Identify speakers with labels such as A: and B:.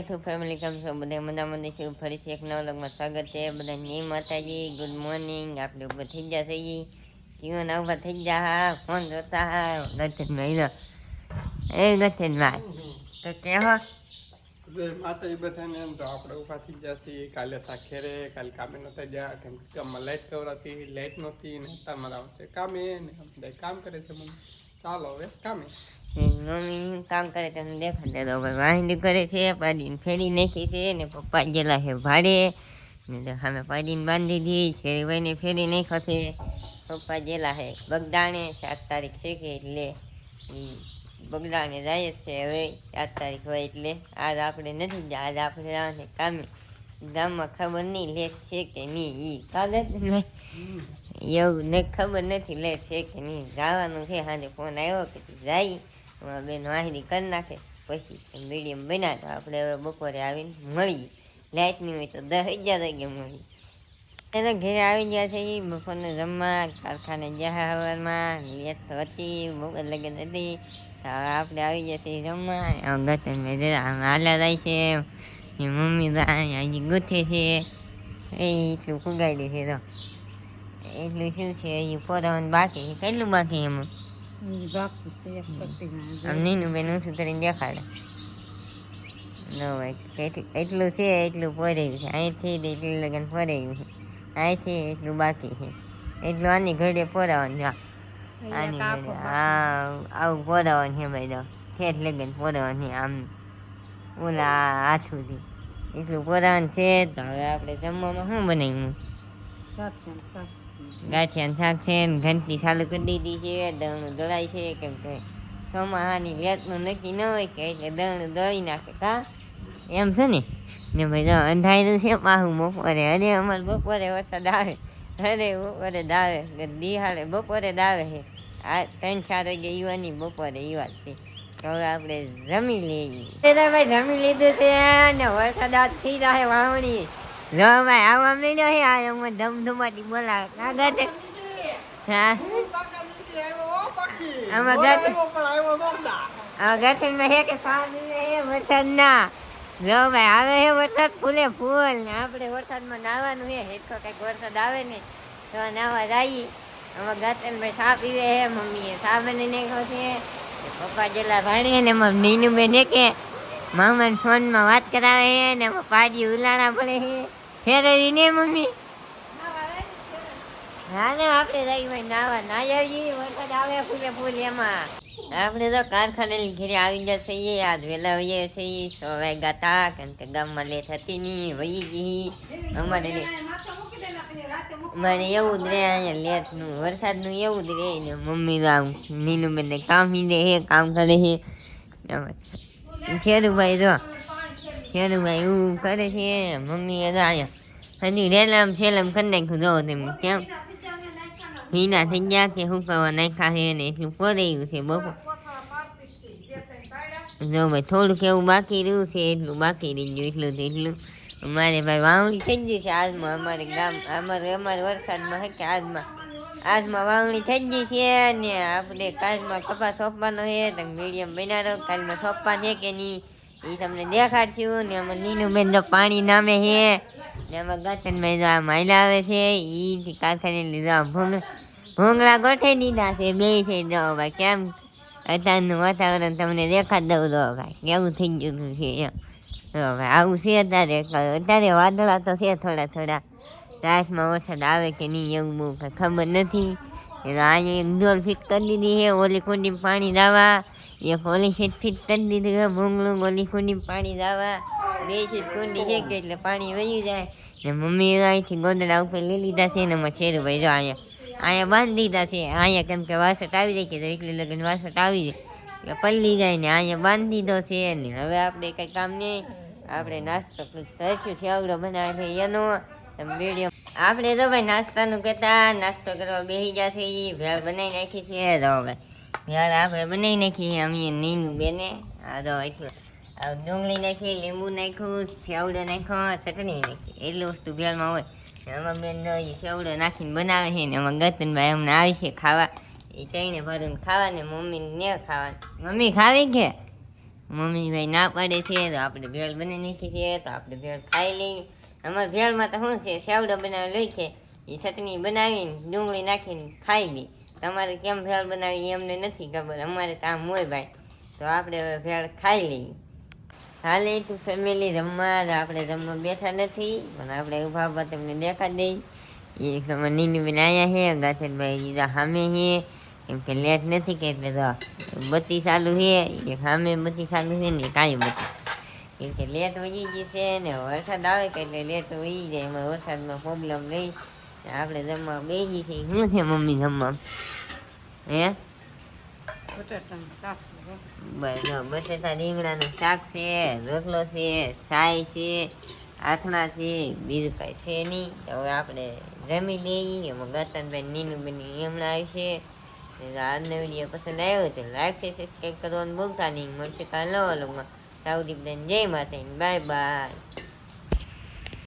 A: Family કેમ છો બધા મજામાં છે ફરીથી એક નવા વ્લોગમાં સ્વાગત છે બધા જય માતાજી ગુડ મોર્નિંગ આપણે ઉપર થઈ ગયા છે જીવન ઉભા થઈ ગયા હા ફોન જોતા હા ગઠનભાઈ એ ગઠનભાઈ તો કેવો
B: માતાજી બધાને એમ તો આપણે ઉભા થઈ ગયા છીએ કાલે ખેરે કાલે કામે નતા ગયા કેમ કે ગામમાં લાઈટ કવરાતી લાઈટ નહોતી ને તમારા આવશે કામે ને બધા કામ કરે છે મને ચાલો હવે કામે
A: મમ્મી કામ કરે તમને દેખાડે તો ભાઈ વાહિંદી કરે છે પાડીને ફેરી નાખી છે ને પપ્પા ગયેલા છે ભાડે ને સામે પાડીને બાંધી દીધી શેરીભાઈને ફેરી નાખ્યો છે પપ્પા ગયેલા છે બગદાણે 7 તારીખ છે કે એટલે બગદાણે જાય જ છે હવે 7 તારીખ હોય એટલે આજ આપણે નથી ગયા આજ આપણે જવાનું કામે ગામમાં ખબર નહીં લેટ છે કે નહીં એ કાગળ એવું ને ખબર નથી લેટ છે કે નહીં જવાનું છે સાંજે ફોન આવ્યો કે જાય બેન વાહિની કરી નાખે પછી મીડિયમ બન્યા તો આપણે હવે બપોરે આવીને મળીએ લાઇટની હોય તો 10-11 વાગે મળીએ એના ઘરે આવી ગયા છે એ બપોરને જમવા કારખાને ગયા હવારમાં લેટ તો હતી બપોર લગન હતી આપણે આવી ગયા છીએ જમવા ગતન હાલા જાય છે મમ્મી હજી ગુથે છે એ એટલું ફુગાડી છે તો એટલું શું છે એ પોરાવાનું બાકી છે કેટલું બાકી એમાં નીનું બેન ઊંચું કરીને દેખાડે ન ભાઈ એટલું છે એટલું પોરાયું છે અહીંથી એટલું લગન પોરાયું છે અહીંથી એટલું બાકી છે એટલું આની ઘડે પોરાવાનું જા આની ઘડે આવું પોરાવાનું છે ભાઈ તો ઠેઠ લગન પોરાવાનું છે આમ ઓલા હાથુંથી એટલું પોરાવાનું છે તો હવે આપણે જમવામાં શું બનાવ્યું ગાંઠિયાનું શાક છે ને ઘંટી ચાલુ કરી દીધી છે દળનું દળાય છે કેમ કે ચોમાહાની લેટનું નક્કી ન હોય કે એટલે દળનું દળી નાખે કા એમ છે ને ભાઈ જો અંધારું છે પાછું બપોરે અરે અમારે બપોરે વરસાદ આવે અરે બપોરે દાવે દિહાળે બપોરે દાવે છે આ 3-4 વાગે યુવાની બપોરે યુવા છે તો હવે આપણે જમી લઈએ ભાઈ જમી લીધું છે ને વરસાદ આજ થઈ જાય વાવણી જો ભાઈ આવવા મળ્યો છે આ હું ધમધમાટી બોલાવે કાગળ હા આમાં ગઠનમાં હે કે સ્વામી વરસાદ ના જો ભાઈ આવે છે વરસાદ ફૂલે ફૂલ ને આપણે વરસાદમાં નાહવાનું છે હેઠો કંઈક વરસાદ આવે ને તો નાહવા જઈએ આમાં ગતનભાઈ ચા પીવે છે મમ્મીએ ચા બની નાખ્યો છે પપ્પા જેલા ભાણીએ ને એમાં નીનું બેન કે મામાને ફોનમાં વાત કરાવે છે ને એમાં પાડી ઉલાણા પડે છે ફેરવી ને મમ્મી હા ને આપણે જઈ ભાઈ નાવા ના આવીએ વરસાદ આવે ફૂલે ફૂલ એમાં આપણે તો કારખાને ઘરે આવી જશે એ આજ વહેલા હોઈએ છે 6 વાગ્યા હતા કારણ કે ગામમાં લેટ હતી નહીં વહી ગઈ અમારે એવું જ રહે અહીંયા લેટનું વરસાદનું એવું જ રહે ને મમ્મી આમ નીનું બેનને કામ મીડે છે કામ કરે છે શેરુભાઈ જો શેરુભાઈ એવું કરે છે મમ્મી અહીંયા હજી રેલામ છેલમ કરી નાખ્યું જો તેમ કેમ ભીના થઈ ગયા કે હુકાવા નાખ્યા છે ને એટલું પોરાયું છે બપોર જો ભાઈ થોડુંક એવું બાકી રહ્યું છે એટલું બાકી રહી ગયું એટલું અમારે ભાઈ વાવણી થઈ ગઈ છે આજમાં અમારે ગામ અમારે વરસાદમાં કે આજમાં વાવણી થઈ ગઈ છે ને આપણે કાલમાં કપાસ સોંપવાનો છે તો મીડિયમ બનાવો કાલમાં સોંપવા છે કે નહીં એ તમને દેખાડશું ને આમાં નીનું બેન જો પાણી નામે છે ને આમાં ગતનભાઈ જો આ માયલા આવે છે એ કારખાને લીધા ભૂંગળા ગોઠવી દીધા છે બે છે જો ભાઈ કેમ અત્યારનું વાતાવરણ તમને દેખાડ દઉં તો ભાઈ કેવું થઈ ગયું છે ભાઈ આવું છે અત્યારે વાદળા તો છે થોડા રાતમાં વરસાદ આવે કે નહીં એવું બહુ કંઈ ખબર નથી અહીંયા એક ડોલ ફિટ કરી દીધી છે ઓલી કુંડીમાં પાણી દાવા એક ઓલી સીટ ફિટ કરી દીધી છે ભૂંગળું ઓલી કુંડીમાં પાણી દાવા 2 સીટ કુંડી છે કે એટલે પાણી વહી જાય ને મમ્મી અહીંથી ગોદડા ઉપર લઈ લીધા છે ને એમાં શેરુભાઈ જો અહીંયા બાંધી દીધા છે અહીંયા કેમ કે વાસટ આવી જાય કે એટલી લગન વાસટ આવી જાય એટલે પલ્લી જાય ને અહીંયા બાંધી દીધો છે ને હવે આપણે કંઈ કામ નહીં આપણે નાસ્તો કરશું સેવડો બનાવે છે એનો મીડિયમ આપણે તો ભાઈ નાસ્તાનું કહેતા નાસ્તો કરવા બેસી જશે એ ભેળ બનાવી નાખી છે તો ભાઈ ભેળ આપણે બનાવી નાખી અમે નીનું બેને આ તો એટલું ડુંગળી નાખી લીંબુ નાખ્યું સેવડો નાખ્યો ચટણી નાખી એટલી વસ્તુ ભેળમાં હોય આમાં બેન સેવડો નાખીને બનાવે છે ને આમાં ગતનભાઈ અમને આવી છે ખાવા એ ચઈને ભરીને ખાવા ને મમ્મીને ને ખાવા મમ્મી ખાવી કે મમ્મીભાઈ ના પાડે છે તો આપણે ભેળ બની નાખી છે તો આપણે ભેળ ખાઈ લઈએ. અમારે ભેળમાં તો શું છે, સેવડો બનાવી લઈ છે, એ ચટણી બનાવીને ડુંગળી નાખીને ખાઈ લઈ. તમારે કેમ ભેળ બનાવી એમને નથી ખબર, અમારે તો આમ હોય ભાઈ. તો આપણે હવે ભેળ ખાઈ લઈએ. હાલે તું ફેમિલી જમવા, આપણે જમવા બેઠા નથી પણ આપણે ઊભા ઊભા તમને દેખાડી દઈ. એક તમારે નીની બેન આવ્યા છે, ગાથેરભાઈ ઈજા સામે છે, કેમ કે લેટ નથી કે એટલે તો બત્તી ચાલુ છે, એક સામે બત્તી ચાલુ છે ને કાંઈ બત્તી, કેમ કે લેટ વહી ગઈ છે ને વરસાદ આવે કે એટલે લેટ વહી જાય, એમાં વરસાદમાં પ્રોબ્લેમ રહી. આપણે જમવા બેસી છે. શું છે મમ્મી જમવા? હે બટેટા રીંગણાનું શાક છે, રોટલો છે, સાય છે, આથણા છે, બીજું કાંઈ છે નહીં. તો હવે આપણે જમી લઈએ. એમાં ગતનભાઈ નીનુબેન હમણાં આવશે. આજનો વિડીયો પસંદ આવ્યો તો લાઈક છે, સબસ્ક્રાઈબ કરવાનું ભૂલતા નહીં. મળશે કાલ નવા લોગમાં. સાઉદી બધાને જય માતા, બાય બાય.